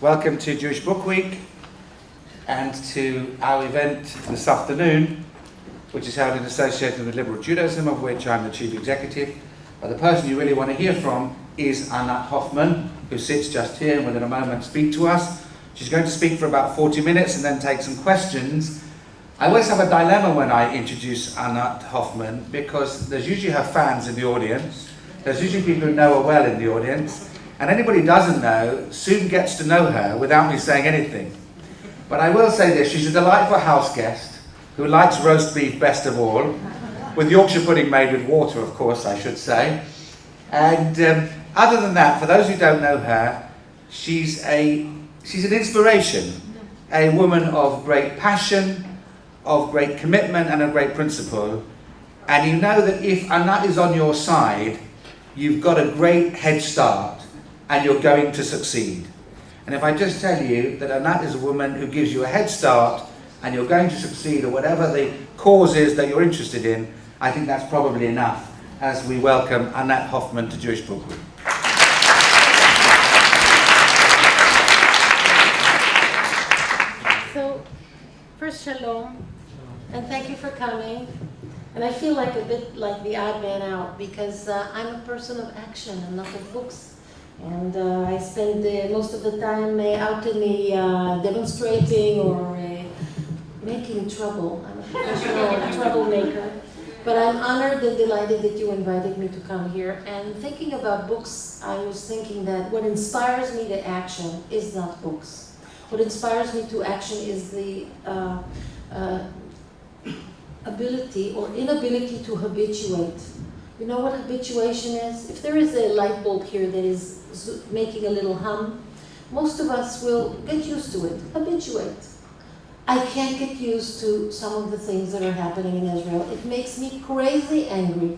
Welcome to Jewish Book Week and to our event this afternoon, which is held in association with Liberal Judaism, of which I'm the Chief Executive. But the person you really want to hear from is Anat Hoffman, who sits just here and will in a moment speak to us. She's going to speak for about 40 minutes and then take some questions. I always have a dilemma when I introduce Anat Hoffman, because there's usually her fans in the audience, there's usually people who know her well in the audience, and anybody who doesn't know soon gets to know her without me saying anything. But I will say this, she's a delightful house guest who likes roast beef best of all, with Yorkshire pudding made with water, of course, I should say. And other than that, for those who don't know her, she's an inspiration, a woman of great passion, of great commitment and of great principle. And you know that if Anat is on your side, you've got a great head start and you're going to succeed. And if I just tell you that Anat is a woman who gives you a head start and you're going to succeed, or whatever the cause is that you're interested in, I think that's probably enough as we welcome Anat Hoffman to Jewish Book Week. So, first, shalom, and thank you for coming. And I feel like a bit like the odd man out, because I'm a person of action and not of books. And I spend most of the time out in the demonstrating or making trouble. I'm a professional troublemaker. But I'm honored and delighted that you invited me to come here. And thinking about books, I was thinking that what inspires me to action is not books. What inspires me to action is the ability or inability to habituate. You know what habituation is? If there is a light bulb here that is making a little hum, most of us will get used to it, habituate. I can't get used to some of the things that are happening in Israel. It makes me crazy angry.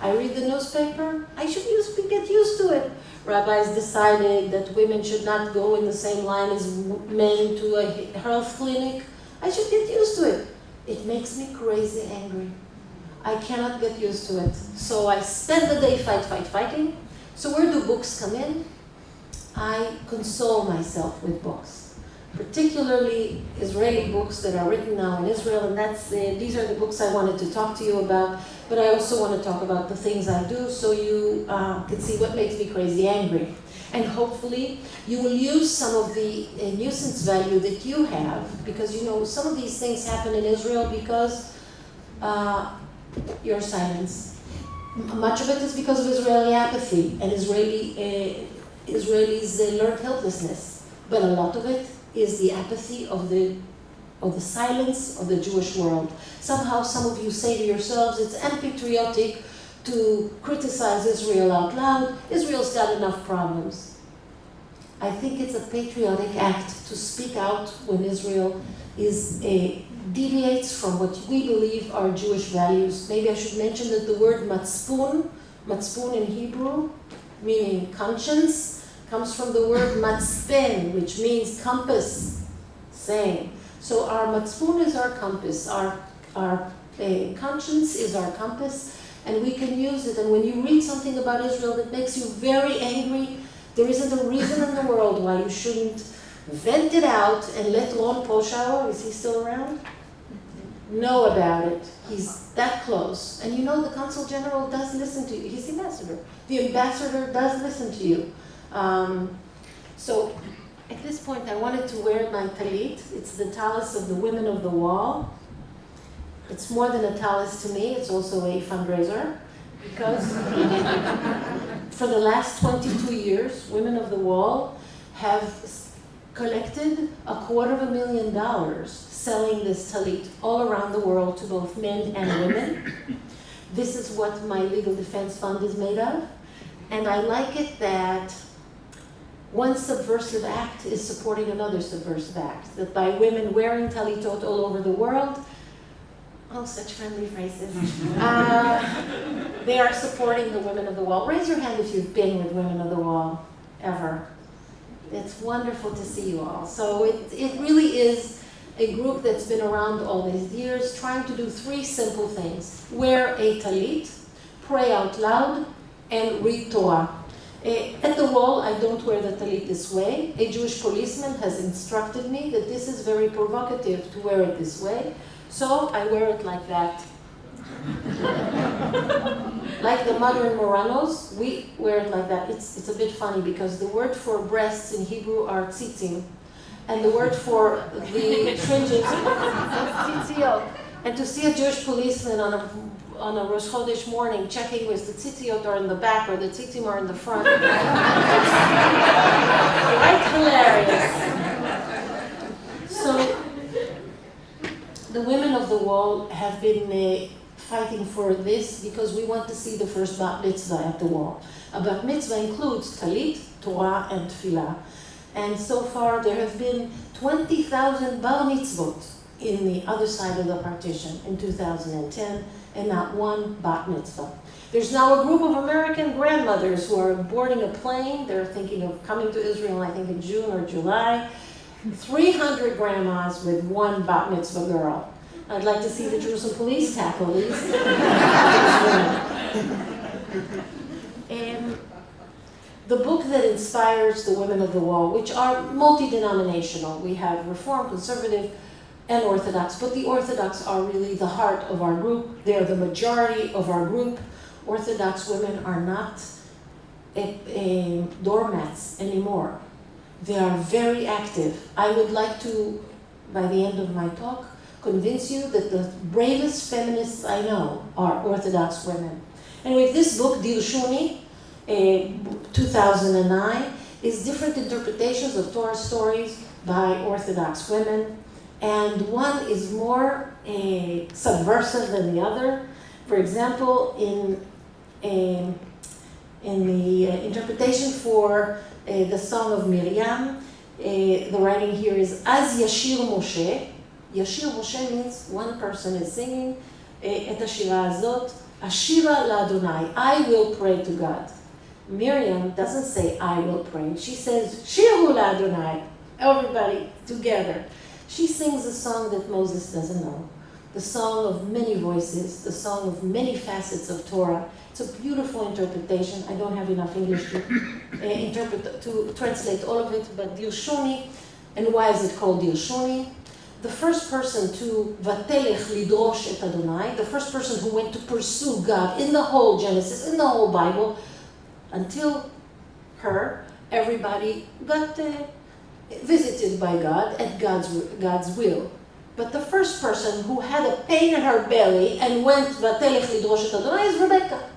I read the newspaper, I should get used to it. Rabbis decided that women should not go in the same line as men to a health clinic. I should get used to it. It makes me crazy angry. I cannot get used to it. So I spend the day fighting. So where do books come in? I console myself with books, particularly Israeli books that are written now in Israel, and these are the books I wanted to talk to you about, but I also want to talk about the things I do so you can see what makes me crazy angry. And hopefully you will use some of the nuisance value that you have, because you know some of these things happen in Israel because your silence. Much of it is because of Israeli apathy and Israelis' learned helplessness, but a lot of it is the apathy of the silence of the Jewish world. Somehow some of you say to yourselves, it's unpatriotic to criticize Israel out loud. Israel's got enough problems. I think it's a patriotic act to speak out when Israel deviates from what we believe are Jewish values. Maybe I should mention that the word matzpun in Hebrew, meaning conscience, comes from the word matzpen, which means compass, saying. So our matzpun is our compass, our conscience is our compass, and we can use it. And when you read something about Israel that makes you very angry, there isn't a reason in the world why you shouldn't vent it out and let Ron Poschauer, is he still around? Know about it. He's that close. And you know the Consul General does listen to you. He's the ambassador. The ambassador does listen to you. So at this point I wanted to wear my talit. It's the talis of the Women of the Wall. It's more than a talis to me, it's also a fundraiser, because for the last 22 years, Women of the Wall have collected $250,000 selling this talit all around the world to both men and women. This is what my legal defense fund is made of. And I like it that one subversive act is supporting another subversive act. That by women wearing talitot all over the world, oh, such friendly phrases, they are supporting the Women of the Wall. Raise your hand if you've been with Women of the Wall, ever. It's wonderful to see you all. So it really is a group that's been around all these years, trying to do three simple things. Wear a talit, pray out loud, and read Torah. At the wall, I don't wear the talit this way. A Jewish policeman has instructed me that this is very provocative to wear it this way, so I wear it like that. Like the modern Moranos, we wear it like that. It's a bit funny because the word for breasts in Hebrew are tzitzim, and the word for the fringes is tzitziot. And to see a Jewish policeman on a Rosh Chodesh morning checking with the tzitziot are in the back or the tzitzim are in the front, it's quite hilarious. So the women of the wall have been fighting for this because we want to see the first bat mitzvah at the wall. A bat mitzvah includes talit, Torah, and tefillah. And so far there have been 20,000 bar mitzvot in the other side of the partition in 2010, and not one bat mitzvah. There's now a group of American grandmothers who are boarding a plane. They're thinking of coming to Israel, I think in June or July. 300 grandmas with one bat mitzvah girl. I'd like to see the Jerusalem police tackle these. The book that inspires the women of the wall, which are multi-denominational. We have Reform, Conservative, and Orthodox, but the Orthodox are really the heart of our group. They are the majority of our group. Orthodox women are not doormats anymore. They are very active. I would like to, by the end of my talk, convince you that the bravest feminists I know are Orthodox women. Anyway, this book, Dirshuni, 2009, is different interpretations of Torah stories by Orthodox women. And one is more subversive than the other. For example, in the interpretation for the Song of Miriam, the writing here is Az Yashir Moshe. Yashir Moshe means one person is singing את השירה הזאת, Ashira LaAdonai, I will pray to God. Miriam doesn't say I will pray. She says Shiru LaAdonai, everybody together. She sings a song that Moses doesn't know, the song of many voices, the song of many facets of Torah. It's a beautiful interpretation. I don't have enough English to translate all of it, but Dirshuni, and why is it called Dirshuni? The first person to vatelech lidrosh et Adonai, the first person who went to pursue God in the whole Genesis, in the whole Bible, until her, everybody got visited by God at God's will. But the first person who had a pain in her belly and went vatelech lidrosh et Adonai is Rebecca.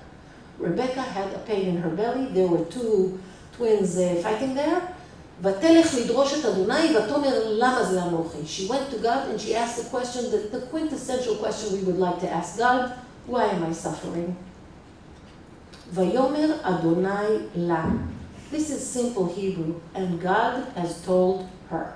Rebecca had a pain in her belly. There were two twins fighting there. ותלך לדרוש את אדוני ותאמר למה זה אנוכי. She went to God and she asked the question, the quintessential question we would like to ask God, why am I suffering? ויאמר אדוני לה. This is simple Hebrew, and God has told her.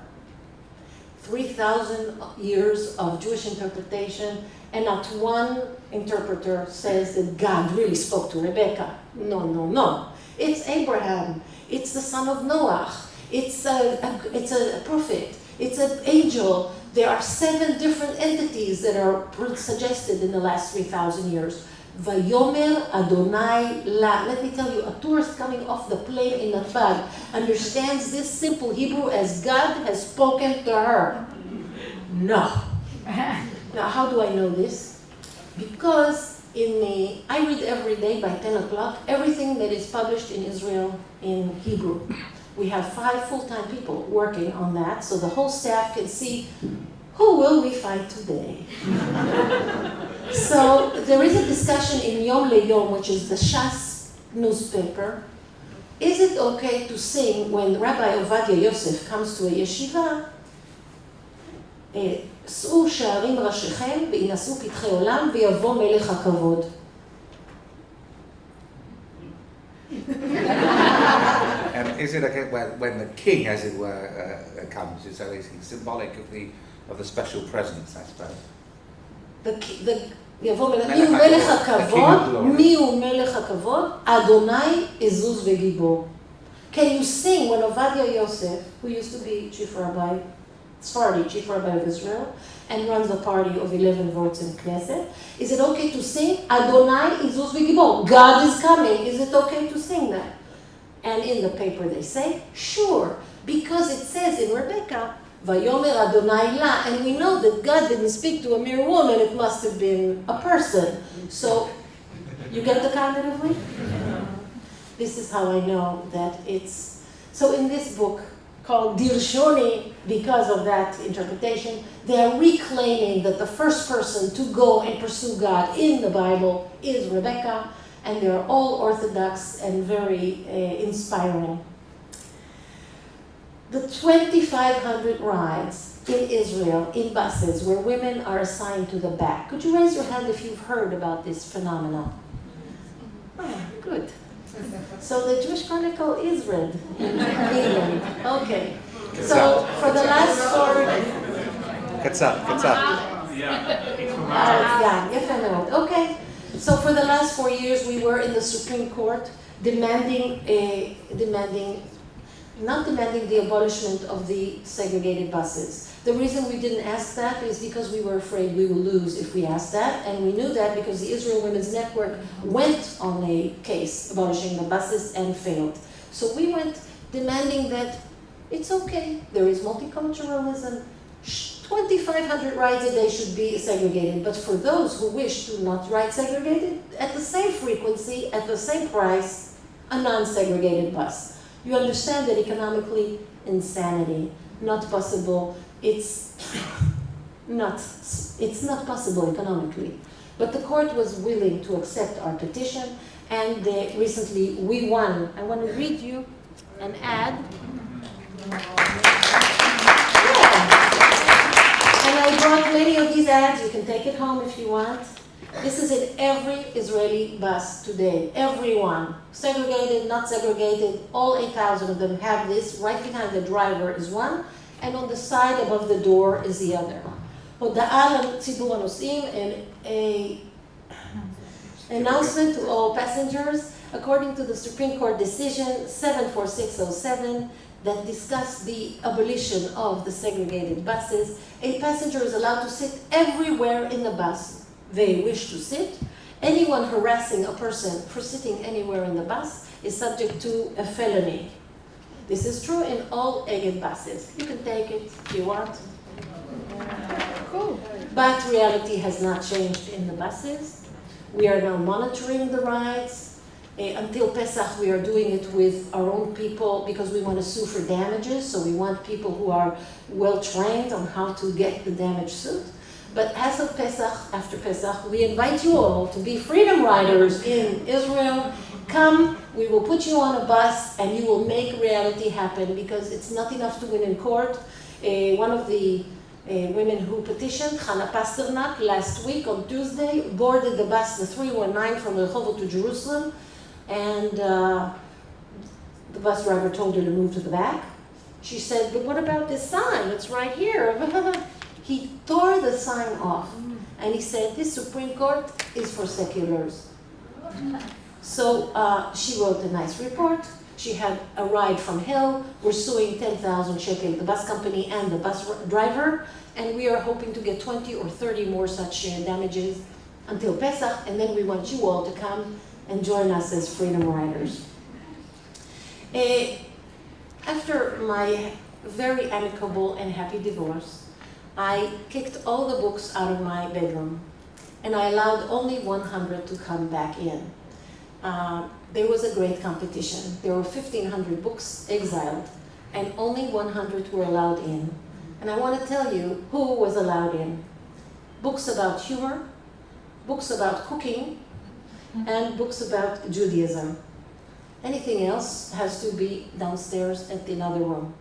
3,000 years of Jewish interpretation, and not one interpreter says that God really spoke to Rebecca. No, no, no. It's Abraham. It's the son of Noah. It's a prophet. It's an angel. There are 7 different entities that are suggested in the last 3,000 years. Vayomer Adonai La. Let me tell you, a tourist coming off the plane in Natbag understands this simple Hebrew as God has spoken to her. No. Now, how do I know this? Because I read every day by 10 o'clock everything that is published in Israel in Hebrew. We have 5 full-time people working on that, so the whole staff can see who will we fight today. So there is a discussion in Yom LeYom, which is the Shas newspaper. Is it okay to sing when Rabbi Ovadia Yosef comes to a yeshiva? שאו שערים ראשיכם וינשאו פתחי עולם ויבוא מלך הכבוד. Is it okay when the king, as it were, comes? So it's symbolic of the special presence, I suppose. יבוא מלך הכבוד, מי הוא מלך הכבוד? אדוני עזוז וגיבור. Can you sing when Ovadia Yosef, who used to be chief rabbi, Sephardi, chief rabbi of Israel, and runs a party of 11 votes in Knesset, is it okay to sing Adonai Izuz V'Gibor? God is coming. Is it okay to sing that? And in the paper they say, sure, because it says in Rebecca, Vayomer Adonai la, and we know that God didn't speak to a mere woman, it must have been a person. So, you get the cognitive leap? This is how I know that it's... So in this book, called Dirshuni, because of that interpretation, they are reclaiming that the first person to go and pursue God in the Bible is Rebecca, and they're all Orthodox and very inspiring. The 2,500 rides in Israel in buses where women are assigned to the back. Could you raise your hand if you've heard about this phenomenon? Oh, good. So the Jewish Chronicle is read in England. Okay. So for the last 4... קצר. Yeah, יפה מאוד. Okay. So for the last 4 years, we were in the Supreme Court not demanding the abolishment of the segregated buses. The reason we didn't ask that is because we were afraid we will lose if we asked that, and we knew that because the Israel Women's Network went on a case abolishing the buses and failed. So we went demanding that it's okay, there is multiculturalism, 2,500 rides a day should be segregated, but for those who wish to not ride segregated, at the same frequency, at the same price, a non-segregated bus. You understand that economically, insanity, not possible. It's not possible economically. But the court was willing to accept our petition, and recently we won. I want to read you an ad. And I brought many of these ads. You can take it home if you want. This is in every Israeli bus today. Everyone. Segregated, not segregated. All 8,000 of them have this. Right behind the driver is one. And on the side above the door is the other. הודעה לציבור הנוסעים, and an announcement to all passengers. According to the Supreme Court decision 74607 that discussed the abolition of the segregated buses, a passenger is allowed to sit everywhere in the bus they wish to sit. Anyone harassing a person for sitting anywhere in the bus is subject to a felony. This is true in all Egged buses. You can take it if you want. Cool. But reality has not changed in the buses. We are now monitoring the rides. Until Pesach, we are doing it with our own people because we want to sue for damages. So we want people who are well trained on how to get the damage suit. But as of Pesach, after Pesach, we invite you all to be freedom riders in Israel. Come, we will put you on a bus and you will make reality happen because it's not enough to win in court. One of the women who petitioned, Hannah Pasternak, last week on Tuesday, boarded the bus, the 319 from Rehovot to Jerusalem, and the bus driver told her to move to the back. She said, but what about this sign? It's right here. He tore the sign off, and he said, this Supreme Court is for seculars. So she wrote a nice report. She had a ride from hell. We're suing 10,000 shekel, the bus company and the bus driver, and we are hoping to get 20 or 30 more such damages until Pesach, and then we want you all to come and join us as freedom riders. After my very amicable and happy divorce, I kicked all the books out of my bedroom, and I allowed only 100 to come back in. There was a great competition. There were 1,500 books exiled, and only 100 were allowed in. And I want to tell you who was allowed in. Books about humor, books about cooking, and books about Judaism. Anything else has to be downstairs at another room.